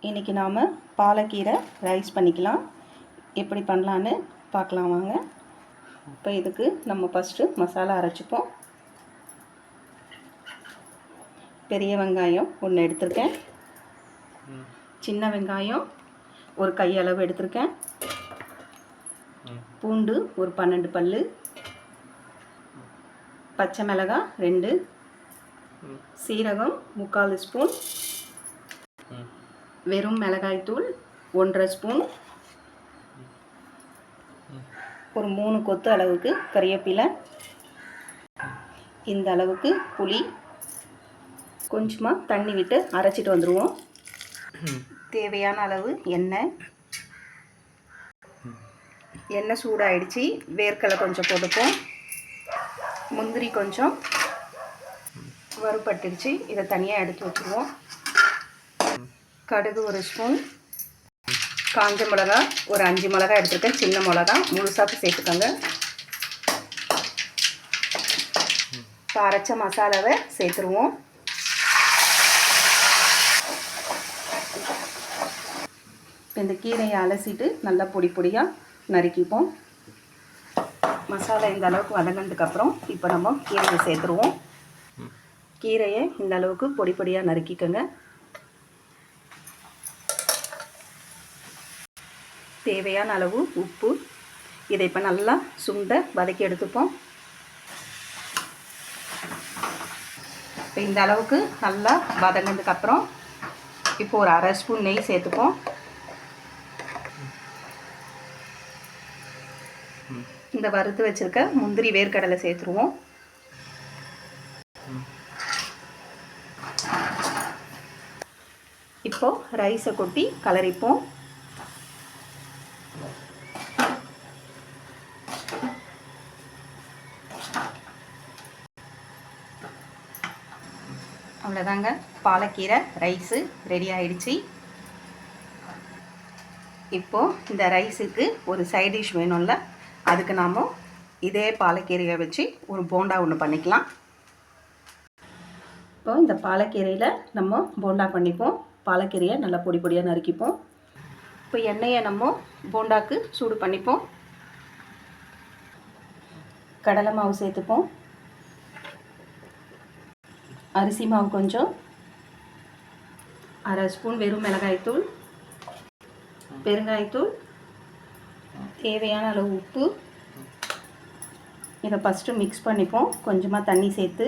இன்றைக்கி நாம் பாலக்கீரை ரைஸ் பண்ணிக்கலாம். எப்படி பண்ணலான்னு பார்க்கலாம் வாங்க. இப்போ இதுக்கு நம்ம ஃபஸ்ட்டு மசாலா அரைச்சிப்போம். பெரிய வெங்காயம் ஒன்று எடுத்திருக்கேன், சின்ன வெங்காயம் ஒரு கையளவு எடுத்திருக்கேன், பூண்டு ஒரு 12 பல், பச்சை மிளகாய் 2, சீரகம் 3/4 ஸ்பூன், வெறும் மிளகாய்த்தூள் 1/2 ஸ்பூன், ஒரு 3 கொத்து அளவுக்கு கறிவேப்பிலை, இந்த அளவுக்கு புளி, கொஞ்சமாக தண்ணி விட்டு அரைச்சிட்டு வந்துடுவோம். தேவையான அளவு எண்ணெய் சூடாகிடுச்சு. வேர்க்கடலை கொஞ்சம் போட்டுப்போம். முந்திரி கொஞ்சம் வறுபட்டுடுச்சு, இதை தனியாக எடுத்து வச்சுருவோம். கடுகு 1 ஸ்பூன், காஞ்ச மிளகா ஒரு 5 மிளகா எடுத்துருக்கேன், சின்ன மிளகா முழுசாக சேர்த்துக்கோங்க. இப்போ அரைச்ச மசாலாவை சேர்த்துருவோம். இந்த கீரையை அலசிட்டு நல்லா பொடி பொடியாக நறுக்கிப்போம். மசாலா இந்த அளவுக்கு வதங்கினதுக்கப்புறம் இப்போ நம்ம கீரையை சேர்த்துருவோம். கீரையை இந்த அளவுக்கு பொடி பொடியாக நறுக்கிக்கோங்க. தேவையான அளவு உப்பு, இதை இப்போ நல்லா சுண்டை வதக்கி எடுத்துப்போம். இப்போ இந்த அளவுக்கு நல்லா வதங்கினதுக்கப்புறம் இப்போ ஒரு 1/2 ஸ்பூன் நெய் சேர்த்துப்போம். இந்த வறுத்து வச்சுருக்க முந்திரி வேர்க்கடலை சேர்த்துருவோம். இப்போ ரைஸை கொட்டி கலரிப்போம். அவ்வளோதாங்க, பாலக்கீரை ரைஸு ரெடி ஆகிடுச்சு. இப்போது இந்த ரைஸுக்கு ஒரு சைட் டிஷ் வேணும்ல, அதுக்கு நாம் இதே பாலக்கீரையை வச்சு ஒரு போண்டா ஒன்று பண்ணிக்கலாம். இப்போ இந்த பாலக்கீரையில் நம்ம போண்டா பண்ணிப்போம். பாலக்கீரையை நல்லா பொடி பொடியாக நறுக்கிப்போம். இப்போ எண்ணெயை நம்ம போண்டாக்கு சூடு பண்ணிப்போம். கடலை மாவு சேர்த்துப்போம். அரிசி மாவு கொஞ்சம், 1/2 ஸ்பூன் வெறும் மிளகாய்த்தூள், பெருங்காயத்தூள், தேவையான அளவு உப்பு. இதை ஃபஸ்ட்டு மிக்ஸ் பண்ணிப்போம் கொஞ்சமாக தண்ணி சேர்த்து.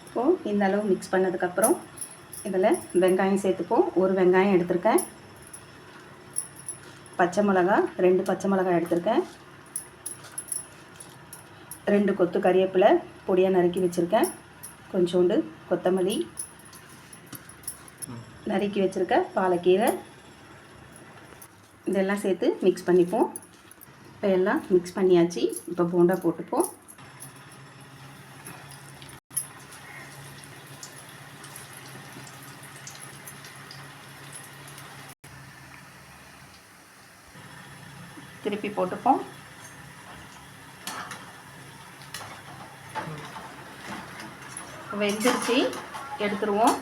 இப்போது இந்த அளவு மிக்ஸ் பண்ணதுக்கப்புறம் இதில் வெங்காயம் சேர்த்துப்போம். ஒரு வெங்காயம் எடுத்திருக்கேன், பச்சை மிளகா 2 பச்சை மிளகாய் எடுத்திருக்கேன், 2 கொத்து கறிவேப்பிலை பொடியாக நறுக்கி வச்சுருக்கேன், கொஞ்சோண்டு கொத்தமல்லி, நறுக்கி வச்சுருக்க பாலக்கீரை, இதெல்லாம் சேர்த்து மிக்ஸ் பண்ணிப்போம். இப்போ எல்லாம் மிக்ஸ் பண்ணியாச்சு. இப்போ போண்டா போட்டுப்போம். திருப்பி போட்டுப்போம். வெந்துருச்சு, எடுத்துருவோம்.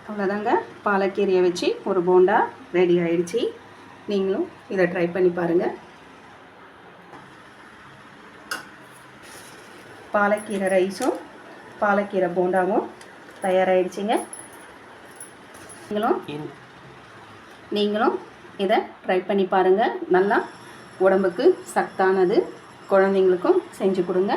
அவ்வளோதாங்க, பாலக்கீரையை வச்சு ஒரு போண்டா ரெடி ஆகிடுச்சு. நீங்களும் இதை ட்ரை பண்ணி பாருங்கள். பாலக்கீரை ரைஸும் பாலக்கீரை போண்டாவும் தயாராகிடுச்சிங்க. நீங்களும் இதை ட்ரை பண்ணி பாருங்கள். நல்லா உடம்புக்கு சத்தானது, குழந்தைங்களுக்கும் செஞ்சு கொடுங்க.